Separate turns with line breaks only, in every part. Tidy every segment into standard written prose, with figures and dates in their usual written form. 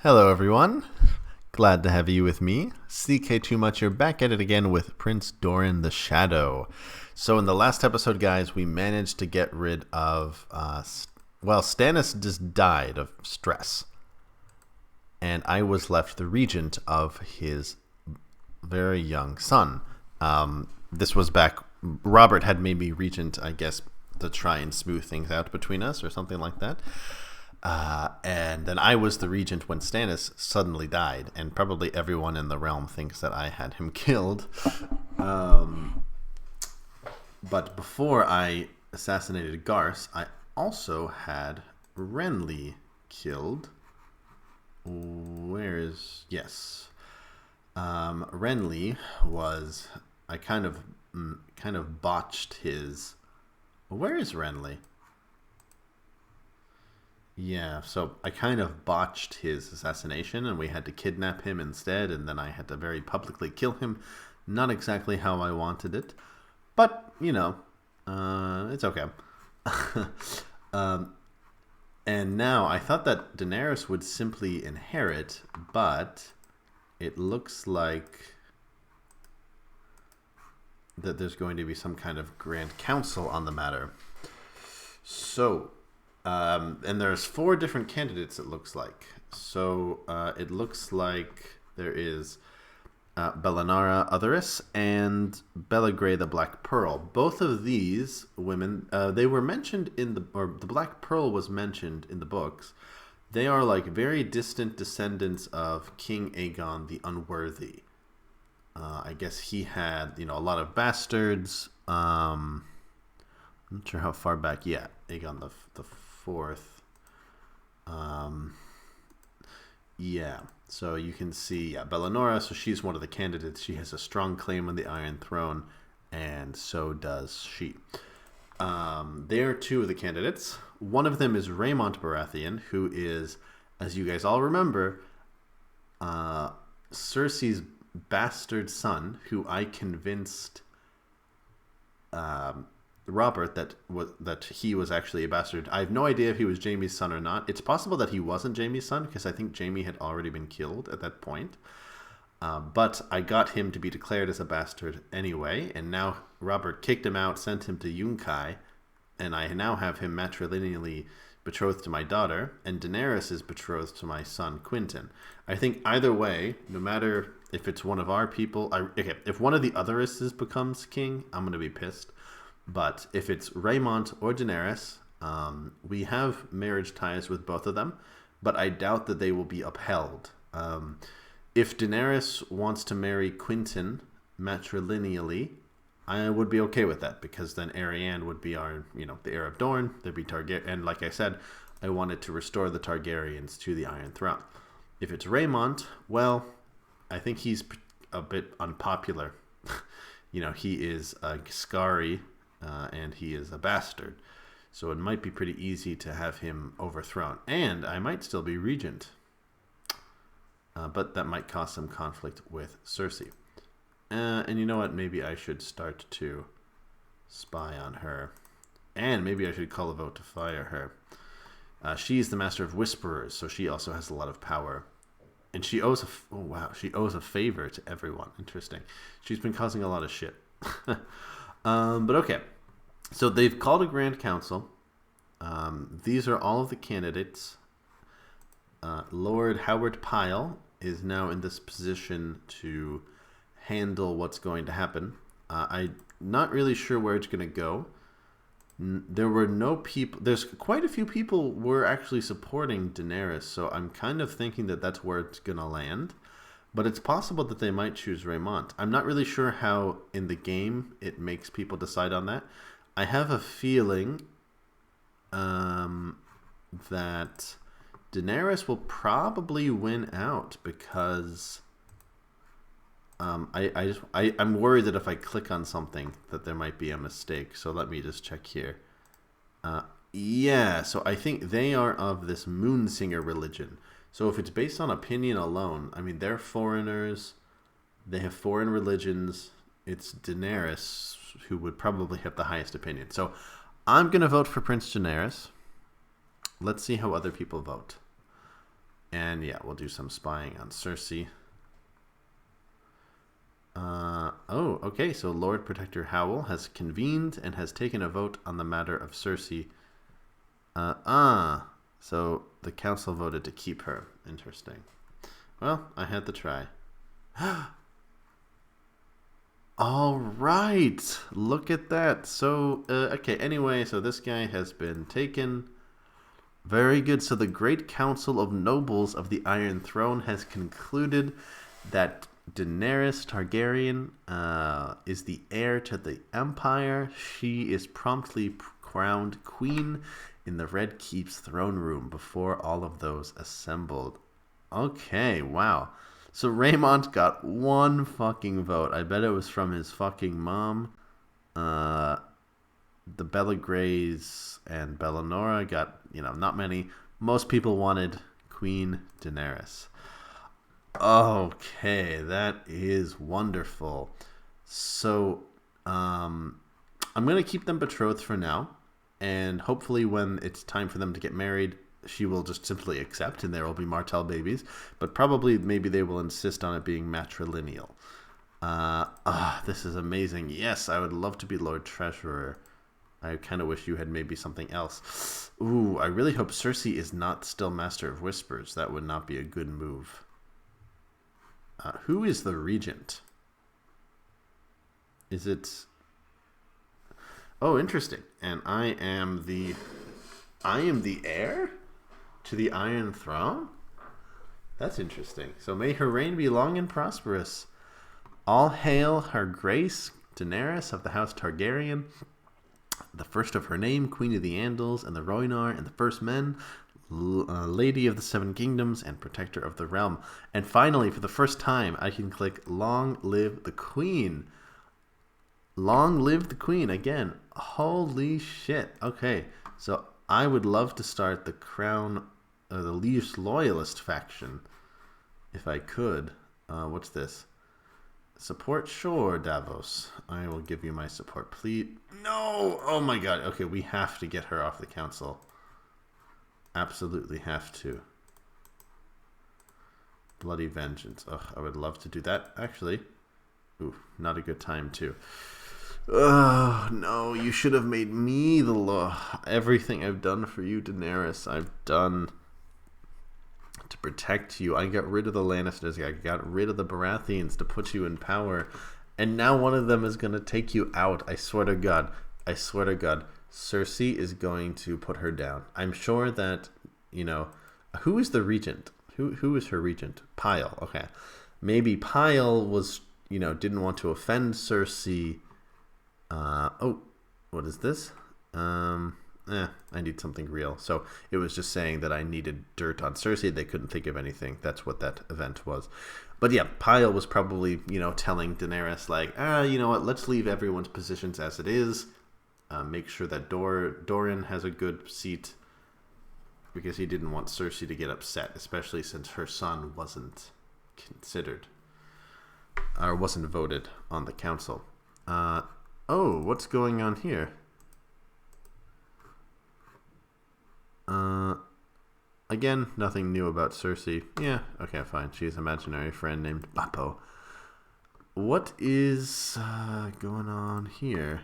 Hello, everyone. Glad to have you with me. CK Too Much, you're back at it again with Prince Doran the Shadow. So in the last episode, guys, we managed to get rid of, Stannis just died of stress. And I was left the regent of his very young son. This was back, Robert had made me regent, I guess, to try and smooth things out between us or something like that. And then I was the regent when Stannis suddenly died, and probably everyone in the realm thinks that I had him killed. But before I assassinated Garce, I also had Renly killed. Renly was, I kind of botched his. Where is Renly? Yeah, so I kind of botched his assassination, and we had to kidnap him instead, and then I had to very publicly kill him. Not exactly how I wanted it, but, it's okay. And now I thought that Daenerys would simply inherit, but it looks like that there's going to be some kind of grand council on the matter. So... and there's 4 different candidates, it looks like. So it looks like there is Bellanara Otherys and Bella Grey the Black Pearl. Both of these women, they were mentioned the Black Pearl was mentioned in the books. They are like very distant descendants of King Aegon the Unworthy. I guess he had, a lot of bastards. I'm not sure how far back. Yeah, Aegon the Fourth. So you can see, Bellanora, so she's one of the candidates. She has a strong claim on the Iron Throne, and so does she. They are 2 of the candidates. One of them is Raymont Baratheon, who is, as you guys all remember, Cersei's bastard son, who I convinced Robert that he was actually a bastard. I have no idea if he was Jaime's son or not. It's possible that he wasn't Jaime's son, because I think Jaime had already been killed at that point. But I got him to be declared as a bastard anyway, and now Robert kicked him out, sent him to Yunkai, and I now have him matrilineally betrothed to my daughter, and Daenerys is betrothed to my son Quentyn. I think either way, no matter if it's one of our people, if one of the Otheresses becomes king, I'm going to be pissed. But if it's Raymont or Daenerys, we have marriage ties with both of them, but I doubt that they will be upheld. If Daenerys wants to marry Quentyn matrilineally, I would be okay with that, because then Arianne would be our, the heir of Dorne. There'd be Targaryen, and like I said, I wanted to restore the Targaryens to the Iron Throne. If it's Raymont, well, I think he's a bit unpopular. He is a Skari. And he is a bastard. So it might be pretty easy to have him overthrown. And I might still be regent. But that might cause some conflict with Cersei. And you know what? Maybe I should start to spy on her. And maybe I should call a vote to fire her. She's the master of whisperers, so she also has a lot of power. And she owes she owes a favor to everyone. Interesting. She's been causing a lot of shit. But okay, so they've called a grand council. These are all of the candidates. Lord Howard Pyle is now in this position to handle what's going to happen. I'm not really sure where it's going to go. There were no people. There's quite a few people were actually supporting Daenerys, so I'm kind of thinking that that's where it's going to land. But it's possible that they might choose Raymont. I'm not really sure how in the game it makes people decide on that. I have a feeling that Daenerys will probably win out, because I'm worried that if I click on something that there might be a mistake. So let me just check here. So I think they are of this Moonsinger religion. So if it's based on opinion alone, I mean, they're foreigners, they have foreign religions, it's Daenerys who would probably have the highest opinion. So I'm going to vote for Prince Daenerys. Let's see how other people vote. And yeah, we'll do some spying on Cersei. Oh, okay, so Lord Protector Howell has convened and has taken a vote on the matter of Cersei. So the council voted to keep her. Interesting. Well, I had to try. All right, look at that. So, okay, anyway, so this guy has been taken. Very good. So the Great Council of Nobles of the Iron Throne has concluded that Daenerys Targaryen is the heir to the Empire. She is promptly crowned queen in the Red Keep's throne room before all of those assembled. Okay, wow. So Raymont got one fucking vote. I bet it was from his fucking mom. The Bella Grays and Bellanora got, not many. Most people wanted Queen Daenerys. Okay, that is wonderful. So, I'm going to keep them betrothed for now. And hopefully when it's time for them to get married, she will just simply accept and there will be Martell babies. But probably maybe they will insist on it being matrilineal. This is amazing. Yes, I would love to be Lord Treasurer. I kind of wish you had maybe something else. Ooh, I really hope Cersei is not still Master of Whispers. That would not be a good move. Who is the regent? Is it... Oh, interesting. And I am the heir to the Iron Throne? That's interesting. So may her reign be long and prosperous. All hail her grace, Daenerys of the House Targaryen, the first of her name, Queen of the Andals and the Rhoynar and the First Men, Lady of the Seven Kingdoms and Protector of the Realm. And finally, for the first time, I can click Long Live the Queen. Long live the Queen again. Holy shit. Okay, so I would love to start the Crown, the Least Loyalist faction, if I could. What's this? Support? Sure, Davos. I will give you my support. Please. No! Oh my god. Okay, we have to get her off the council. Absolutely have to. Bloody vengeance. Ugh, I would love to do that, actually. Ooh, not a good time, too. Oh, no, you should have made me the law. Everything I've done for you, Daenerys, I've done to protect you. I got rid of the Lannisters. I got rid of the Baratheons to put you in power. And now one of them is going to take you out. I swear to God. I swear to God. Cersei is going to put her down. I'm sure that, who is the regent? Who is her regent? Pyle. Okay. Maybe Pyle was, didn't want to offend Cersei. What is this? I need something real. So it was just saying that I needed dirt on Cersei. They couldn't think of anything. That's what that event was. But yeah, Pyle was probably, telling Daenerys like, you know what? Let's leave everyone's positions as it is. Make sure that Doran has a good seat, because he didn't want Cersei to get upset, especially since her son wasn't considered or wasn't voted on the council. What's going on here? Again, nothing new about Cersei. Yeah, okay, fine. She has an imaginary friend named Bappo. What is going on here?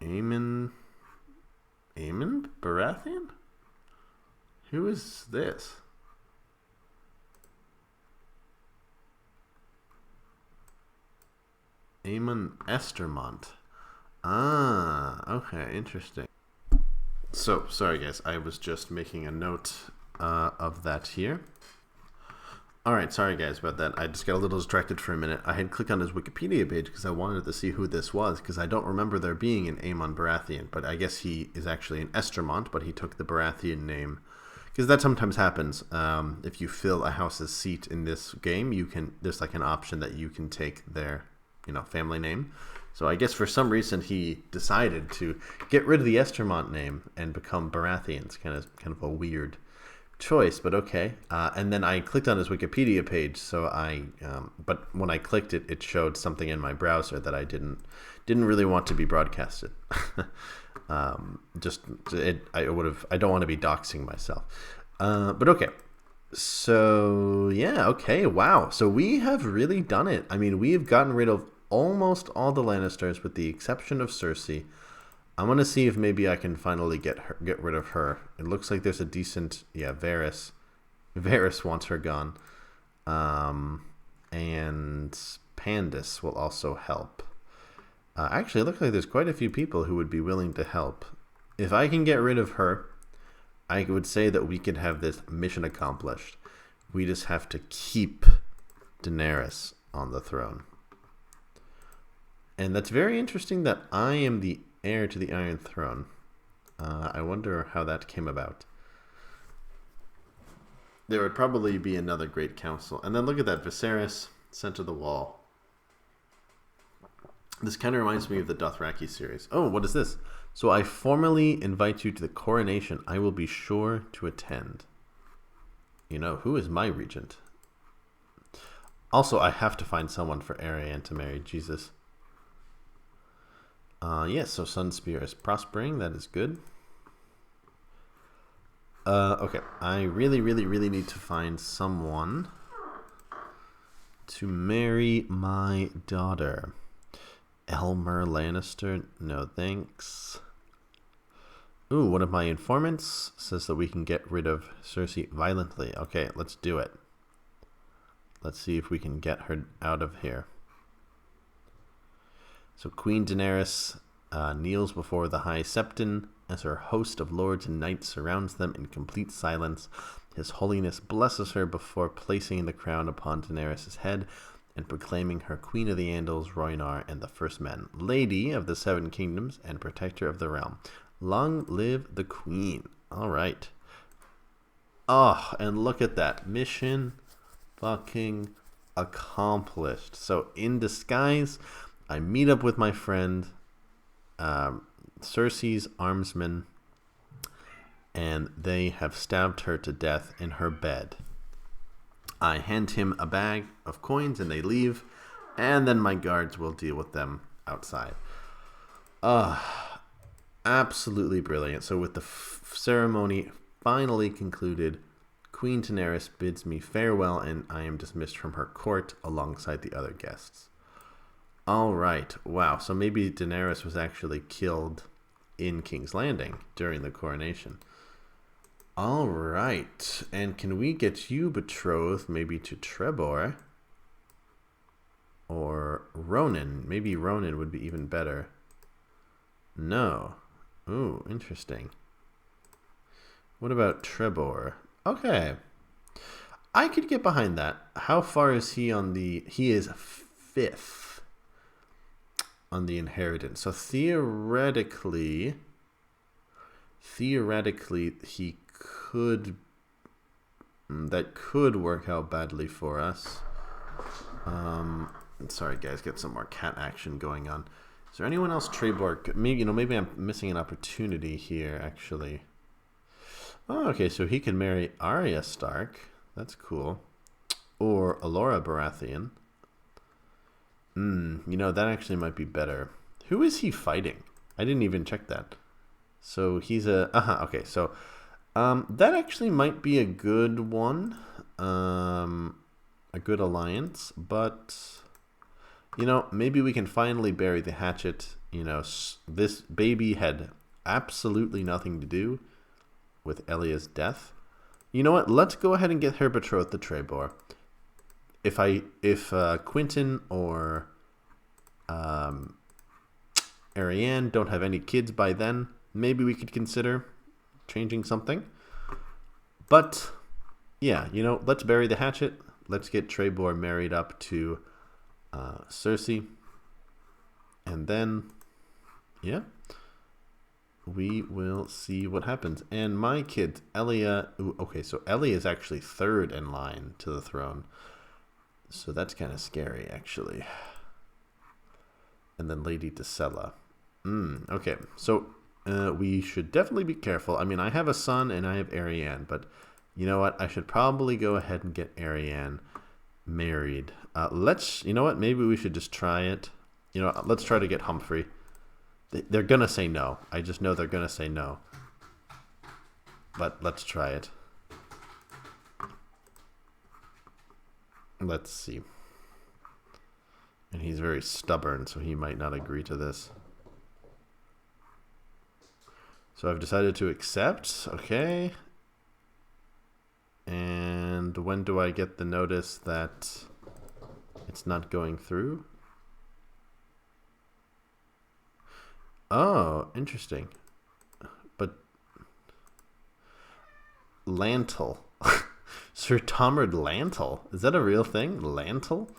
Aemon Baratheon? Who is this? Aemon Estermont. Okay, interesting. So, sorry guys, I was just making a note of that here. Alright, sorry guys about that. I just got a little distracted for a minute. I had clicked on his Wikipedia page because I wanted to see who this was, because I don't remember there being an Aemon Baratheon, but I guess he is actually an Estermont, but he took the Baratheon name. Because that sometimes happens. If you fill a house's seat in this game, there's like an option that you can take their family name. So I guess for some reason he decided to get rid of the Estermont name and become Baratheon. It's kind of a weird choice, but okay. And then I clicked on his Wikipedia page, so but when I clicked it, it showed something in my browser that I didn't really want to be broadcasted. I don't want to be doxing myself. But okay. So, yeah, okay, wow. So we have really done it. I mean, we have gotten rid of almost all the Lannisters with the exception of Cersei. I want to see if maybe I can finally get rid of her. It looks like there's a decent, yeah, Varys. Varys wants her gone. And Pandus will also help. Actually, it looks like there's quite a few people who would be willing to help. If I can get rid of her, I would say that we could have this mission accomplished. We just have to keep Daenerys on the throne. And that's very interesting that I am the heir to the Iron Throne. I wonder how that came about. There would probably be another great council. And then look at that, Viserys, center of the wall. This kind of reminds me of the Dothraki series. Oh, what is this? So I formally invite you to the coronation. I will be sure to attend. You know, who is my regent? Also, I have to find someone for Arianne to marry. Jesus. Yes, so Sunspear is prospering. That is good. Okay. I really need to find someone to marry my daughter. Elmer Lannister? No thanks. Ooh, one of my informants says that we can get rid of Cersei violently. Okay, let's do it. Let's see if we can get her out of here. So Queen Daenerys kneels before the High Septon as her host of lords and knights surrounds them in complete silence. His Holiness blesses her before placing the crown upon Daenerys' head and proclaiming her Queen of the Andals, Rhoynar, and the First Men, Lady of the Seven Kingdoms, and Protector of the Realm. Long live the Queen. All right. Oh, and look at that. Mission fucking accomplished. So in disguise, I meet up with my friend, Cersei's armsmen, and they have stabbed her to death in her bed. I hand him a bag of coins and they leave, and then my guards will deal with them outside. Absolutely brilliant. So with the ceremony finally concluded, Queen Daenerys bids me farewell and I am dismissed from her court alongside the other guests. All right. Wow. So maybe Daenerys was actually killed in King's Landing during the coronation. All right. And can we get you betrothed maybe to Trebor or Ronan? Maybe Ronan would be even better. No. Ooh, interesting. What about Trebor? Okay. I could get behind that. How far is he on the... He is 5th on the inheritance. So theoretically, he could... That could work out badly for us. Sorry, guys. Get some more cat action going on. Is there anyone else Trebor? Maybe I'm missing an opportunity here, actually. Oh, okay, so he can marry Arya Stark. That's cool. Or Alora Baratheon. That actually might be better. Who is he fighting? I didn't even check that. So he's a... okay, so... that actually might be a good one. A good alliance, but... maybe we can finally bury the hatchet. This baby had absolutely nothing to do with Elya's death. You know what? Let's go ahead and get her betrothed to Trebor. If Quentin or Arianne don't have any kids by then, maybe we could consider changing something. But yeah, let's bury the hatchet. Let's get Trebor married up to Cersei, and then we will see what happens. And my kid Elia, okay, so Elia is actually 3rd in line to the throne, so that's kind of scary actually. And then Lady Dacella. Okay, so we should definitely be careful. I mean, I have a son and I have Arianne, but you know what, I should probably go ahead and get Arianne married. Maybe we should just try it. Let's try to get Humphrey. They're gonna say no. I just know they're gonna say no. But let's try it. Let's see. And he's very stubborn, so he might not agree to this. So I've decided to accept. Okay. And when do I get the notice that it's not going through? Oh, interesting. But Lantel. Sir Tomard Lantel. Is that a real thing? Lantel?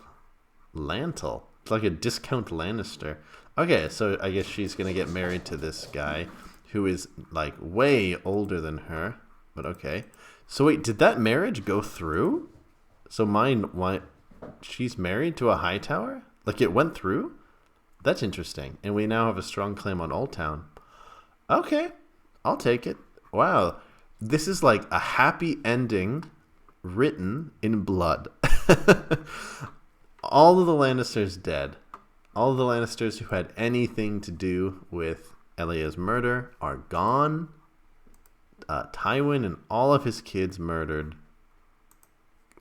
Lantel. It's like a discount Lannister. Okay, so I guess she's going to get married to this guy who is like way older than her. But okay. So wait, did that marriage go through? So why she's married to a Hightower? Like it went through? That's interesting. And we now have a strong claim on Old Town. Okay, I'll take it. Wow. This is like a happy ending written in blood. All of the Lannisters dead. All of the Lannisters who had anything to do with Elia's murder are gone. Tywin and all of his kids murdered.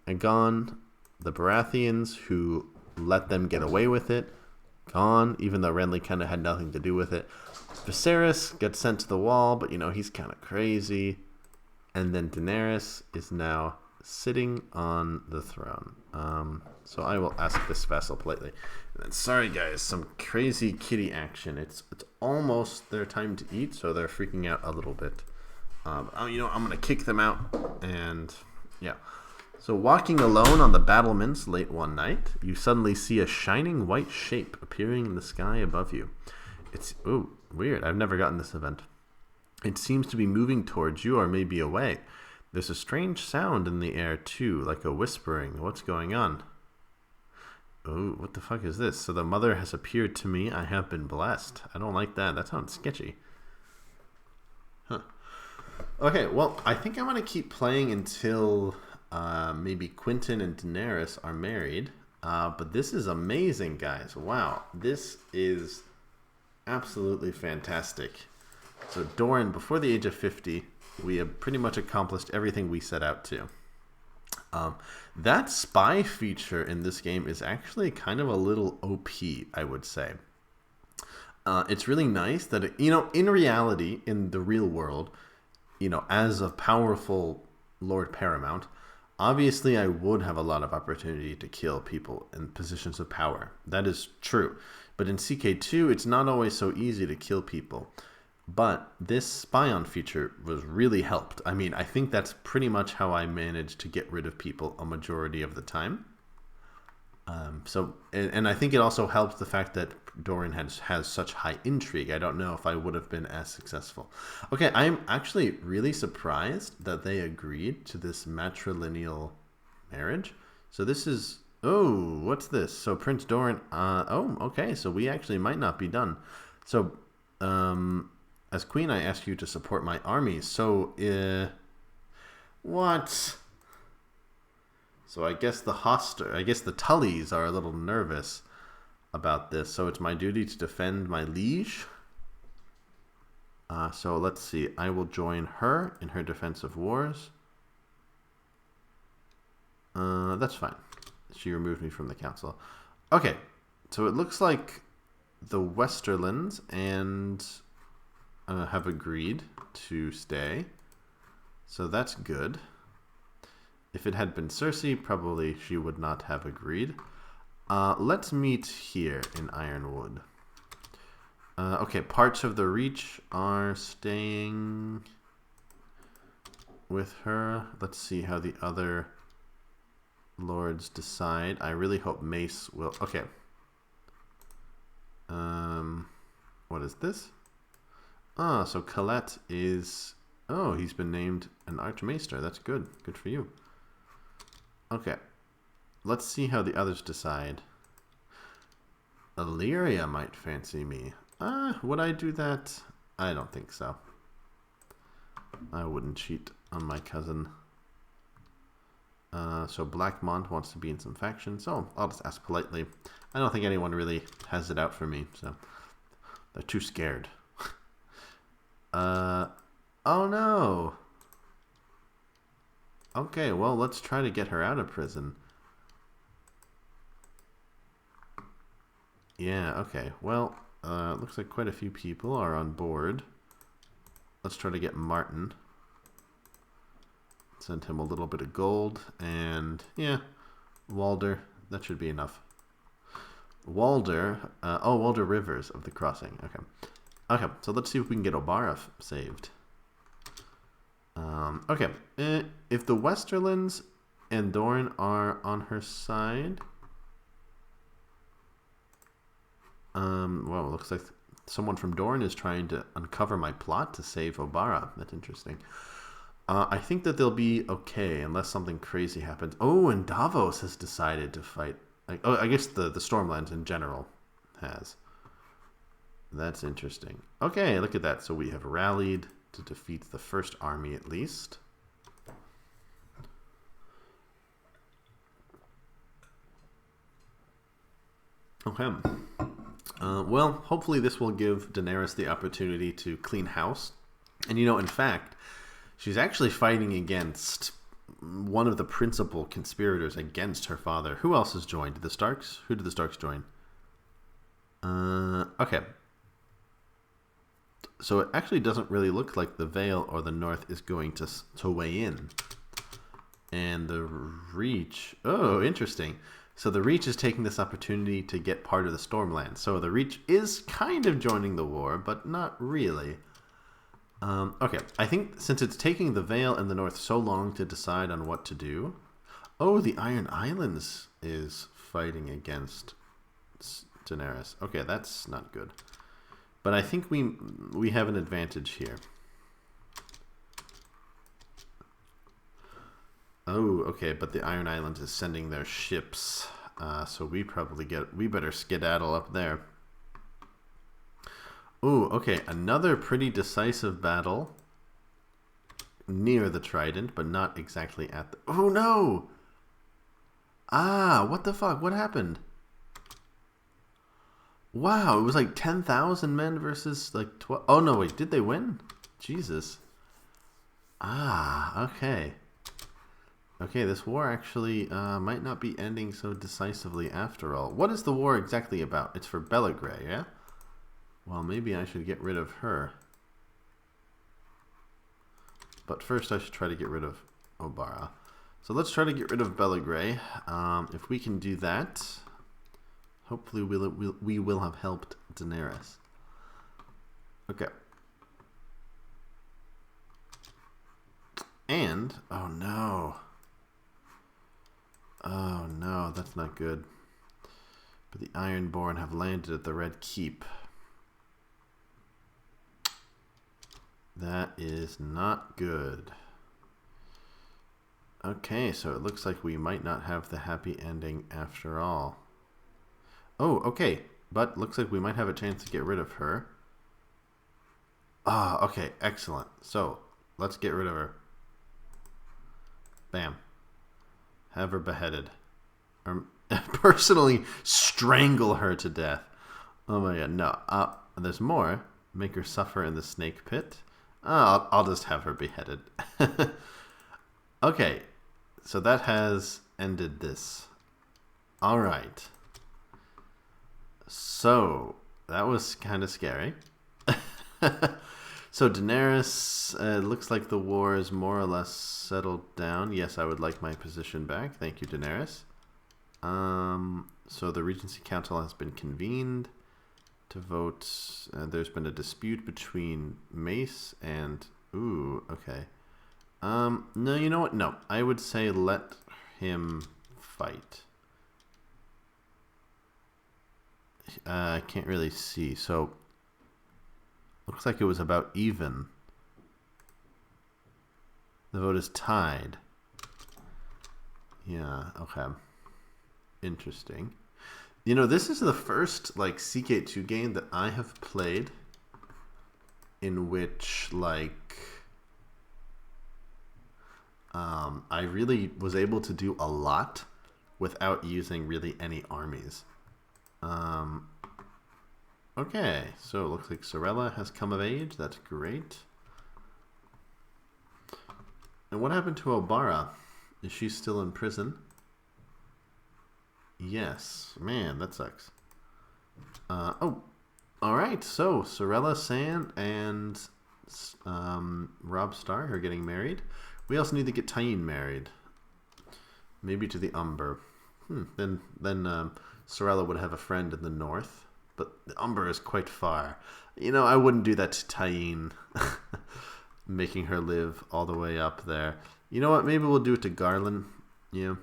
And gone. The Baratheons who let them get away with it. Gone, even though Renly kind of had nothing to do with it. Viserys gets sent to the wall, but he's kind of crazy. And then Daenerys is now sitting on the throne. So I will ask this vassal politely. And then, sorry guys, some crazy kitty action. It's almost their time to eat, so they're freaking out a little bit. I'm going to kick them out, and yeah. So walking alone on the battlements late one night, you suddenly see a shining white shape appearing in the sky above you. It's, ooh, weird. I've never gotten this event. It seems to be moving towards you or maybe away. There's a strange sound in the air too, like a whispering. What's going on? Oh, what the fuck is this? So the mother has appeared to me. I have been blessed. I don't like that. That sounds sketchy. Huh. Okay, well, I think I'm going to keep playing until maybe Quentyn and Daenerys are married. But this is amazing, guys. Wow. This is absolutely fantastic. So Doran, before the age of 50, we have pretty much accomplished everything we set out to. That spy feature in this game is actually kind of a little OP, I would say. It's really nice that, in reality, in the real world, as a powerful Lord Paramount, obviously I would have a lot of opportunity to kill people in positions of power. That is true. But in CK2, it's not always so easy to kill people. But this spy-on feature was really helped. I mean, I think that's pretty much how I managed to get rid of people a majority of the time. And I think it also helps the fact that Doran has such high intrigue. I don't know if I would have been as successful. Okay, I'm actually really surprised that they agreed to this matrilineal marriage. So this is... Oh, what's this? So Prince Doran... oh, okay, so we actually might not be done. So, as queen, I ask you to support my army. So, what? So I guess the Tullys are a little nervous about this. So it's my duty to defend my liege. So let's see. I will join her in her defensive wars. That's fine. She removed me from the council. Okay. So it looks like the Westerlands and have agreed to stay. So that's good. If it had been Cersei, probably she would not have agreed. Let's meet here in Ironwood. Okay, parts of the Reach are staying with her. Let's see how the other lords decide. I really hope Mace will... Okay. What is this? Ah, so Colette is... Oh, he's been named an Archmaester. That's good. Good for you. Okay. Let's see how the others decide. Illyria might fancy me. Would I do that? I don't think so. I wouldn't cheat on my cousin. So Blackmont wants to be in some factions. So I'll just ask politely. I don't think anyone really has it out for me. So they're too scared. Oh no. Okay, well, let's try to get her out of prison. Yeah, okay. Well, looks like quite a few people are on board. Let's try to get Martin. Send him a little bit of gold. And, yeah, Walder. That should be enough. Walder. Walder Rivers of the Crossing. Okay. Okay, so let's see if we can get Obara saved. Okay. If the Westerlands and Doran are on her side... well, it looks like someone from Doran is trying to uncover my plot to save Obara. That's interesting. I think that they'll be okay unless something crazy happens. Oh, and Davos has decided to fight. I guess the Stormlands in general has. That's interesting. Okay, look at that. So we have rallied to defeat the first army at least. Okay. Well, hopefully this will give Daenerys the opportunity to clean house. And in fact, she's actually fighting against one of the principal conspirators against her father. Who else has joined? The Starks? Who did the Starks join? Okay. So it actually doesn't really look like the Vale or the North is going to weigh in. And the Reach... Oh, interesting. So the Reach is taking this opportunity to get part of the Stormland. So the Reach is kind of joining the war, but not really. Okay, I think since it's taking the Vale and the North so long to decide on what to do... Oh, the Iron Islands is fighting against Daenerys. Okay, that's not good. But I think we have an advantage here. Oh, okay, but the Iron Islands is sending their ships, so we better skedaddle up there. Oh, okay, another pretty decisive battle near the Trident, but not exactly at the... Oh, no! Ah, what the fuck? What happened? Wow, it was like 10,000 men versus like 12... Oh, no, wait, did they win? Jesus. Ah, okay. Okay, this war actually might not be ending so decisively after all. What is the war exactly about? It's for Belgrade, yeah? Well, maybe I should get rid of her. But first I should try to get rid of Obara. So let's try to get rid of Belgrade. If we can do that, hopefully we will have helped Daenerys. Okay. And, oh no. Oh no, that's not good. But the Ironborn have landed at the Red Keep. That is not good. Okay, so it looks like we might not have the happy ending after all. Oh, okay, but looks like we might have a chance to get rid of her. Ah, okay, excellent. So, let's get rid of her. Bam. Have her beheaded. Or personally strangle her to death. Oh my god, no. There's more. Make her suffer in the snake pit. I'll just have her beheaded. Okay, so that has ended this. Alright. So, that was kind of scary. So Daenerys, looks like the war is more or less settled down. Yes, I would like my position back. Thank you, Daenerys. So the Regency Council has been convened to vote. There's been a dispute between Mace and... Ooh, okay. No, you know what? No, I would say let him fight. I can't really see. So, looks like it was about even. The vote is tied. Yeah, okay. Interesting. You know, this is the first, like, CK2 game that I have played in which, like, I really was able to do a lot without using really any armies. Okay, so it looks like Sorella has come of age. That's great. And what happened to Obara? Is she still in prison? Yes. Man, that sucks. Oh, all right. So Sorella Sand and Robb Stark are getting married. We also need to get Tyene married. Maybe to the Umber. Then Sorella would have a friend in the north, but the Umber is quite far. You know, I wouldn't do that to Tyene, making her live all the way up there. You know what? Maybe we'll do it to Garland. Yeah.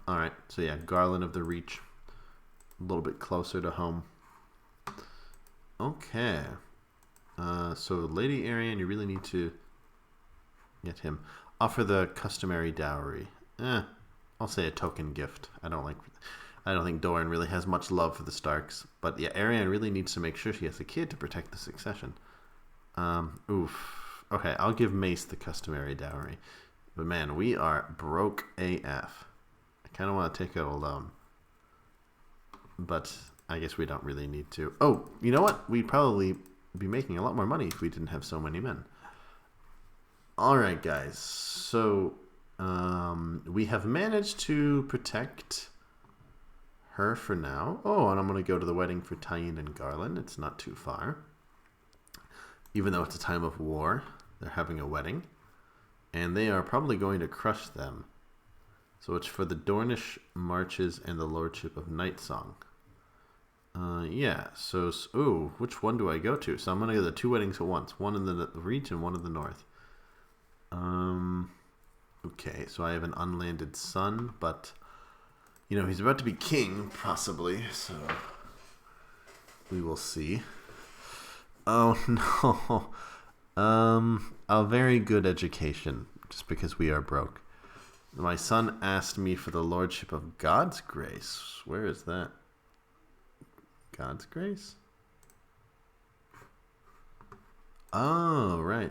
All right. So yeah, Garland of the Reach, a little bit closer to home. Okay. So Lady Arianne, you really need to get him. Offer the customary dowry. I'll say a token gift. I don't think Doran really has much love for the Starks. But yeah, Arianne really needs to make sure she has a kid to protect the succession. Oof. Okay, I'll give Mace the customary dowry. But man, we are broke AF. I kind of want to take it alone. But I guess we don't really need to. Oh, you know what? We'd probably be making a lot more money if we didn't have so many men. Alright, guys. So we have managed to protect her for now. Oh, and I'm going to go to the wedding for Tyene and Garland. It's not too far. Even though it's a time of war, they're having a wedding. And they are probably going to crush them. So it's for the Dornish Marches and the Lordship of Nightsong. Yeah, so, ooh, which one do I go to? So I'm going to go to the two weddings at once. One in the Reach and one in the North. Okay, so I have an unlanded son, but, you know, he's about to be king, possibly, so we will see. Oh, no. A very good education, just because we are broke. My son asked me for the Lordship of God's Grace. Where is that? God's Grace? Oh, right.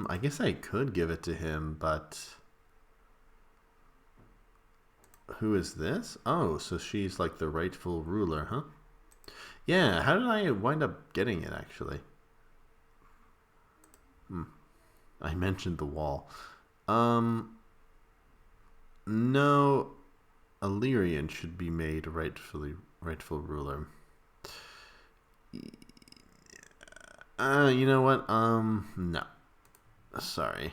I guess I could give it to him, but who is this? Oh, so she's like the rightful ruler, huh? Yeah, how did I wind up getting it, actually? I mentioned the wall. No, Illyrian should be made rightful ruler. You know what? No. Sorry.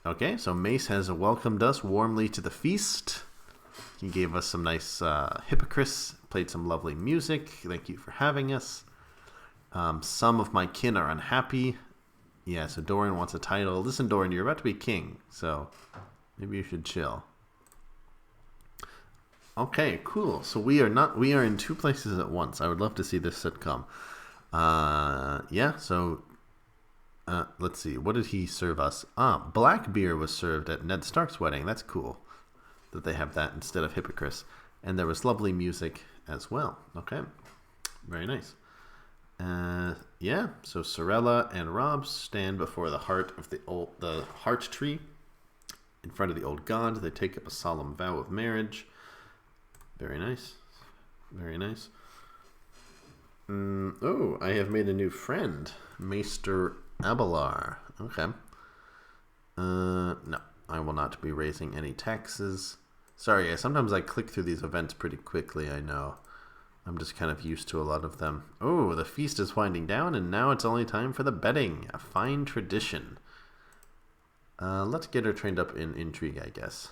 Okay, so Mace has welcomed us warmly to the feast. He gave us some nice hippocris, played some lovely music. Thank you for having us. Some of my kin are unhappy. Yeah, so Doran wants a title. Listen, Doran, you're about to be king, so maybe you should chill. Okay, cool. So we are in two places at once. I would love to see this sitcom. Yeah, so let's see. What did he serve us? Black beer was served at Ned Stark's wedding. That's cool that they have that instead of hippocris. And there was lovely music as well. Okay, very nice. Yeah, so Sorella and Robb stand before the heart of the heart tree in front of the old god. They take up a solemn vow of marriage. Very nice. Very nice. Oh, I have made a new friend, Maester Abelard. Okay. No, I will not be raising any taxes. Sorry, sometimes I click through these events pretty quickly, I know. I'm just kind of used to a lot of them. Oh, the feast is winding down, and now it's only time for the betting. A fine tradition. Let's get her trained up in intrigue, I guess.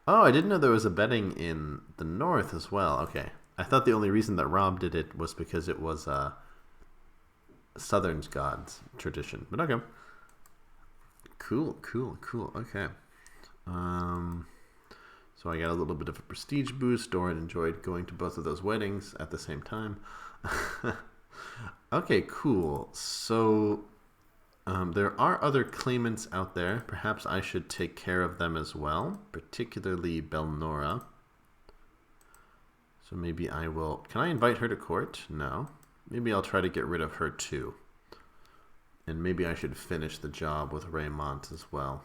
Oh, I didn't know there was a betting in the north as well. Okay. I thought the only reason that Robb did it was because it was Southern's God's tradition. But okay. Cool. Okay. So I got a little bit of a prestige boost. Doran enjoyed going to both of those weddings at the same time. Okay, cool. So there are other claimants out there. Perhaps I should take care of them as well, particularly Belnora. So maybe I will... Can I invite her to court? No. Maybe I'll try to get rid of her too. And maybe I should finish the job with Raymont as well.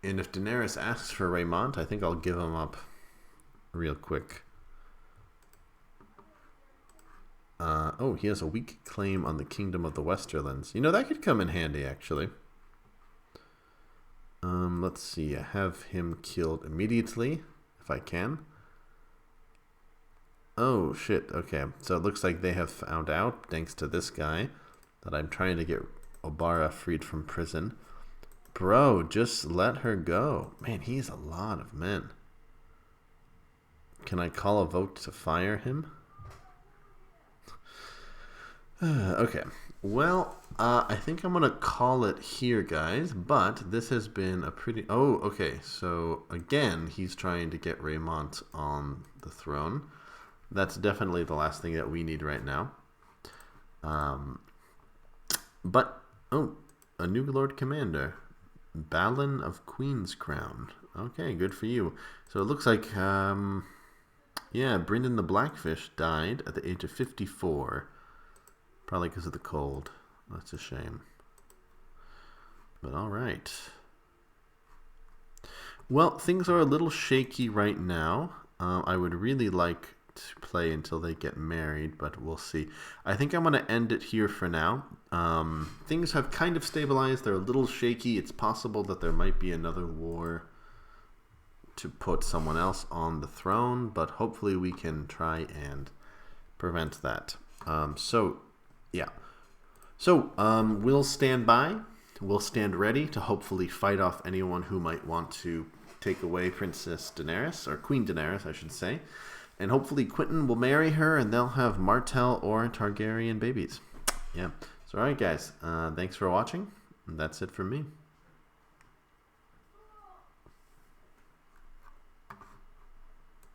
And if Daenerys asks for Raymont, I think I'll give him up real quick. Oh, he has a weak claim on the Kingdom of the Westerlands. You know, that could come in handy, actually. Let's see. I have him killed immediately, if I can. Oh, shit. Okay. So it looks like they have found out, thanks to this guy, that I'm trying to get Obara freed from prison. Bro, just let her go. Man, he's a lot of men. Can I call a vote to fire him? Okay. Well, I think I'm going to call it here, guys. But this has been a pretty... Oh, okay. So, again, he's trying to get Raymont on the throne. That's definitely the last thing that we need right now. But, oh, a new Lord Commander. Balin of Queen's Crown. Okay, good for you. So it looks like, yeah, Brynden the Blackfish died at the age of 54. Probably because of the cold. That's a shame. But all right. Well, things are a little shaky right now. I would really like to play until they get married, but we'll see. I think I'm going to end it here for now. Things have kind of stabilized. They're a little shaky. It's possible that there might be another war to put someone else on the throne, but hopefully we can try and prevent that. Yeah. So, we'll stand by. We'll stand ready to hopefully fight off anyone who might want to take away Princess Daenerys, or Queen Daenerys, I should say. And hopefully Quentin will marry her and they'll have Martell or Targaryen babies. Yeah. So, alright guys, thanks for watching. That's it from me.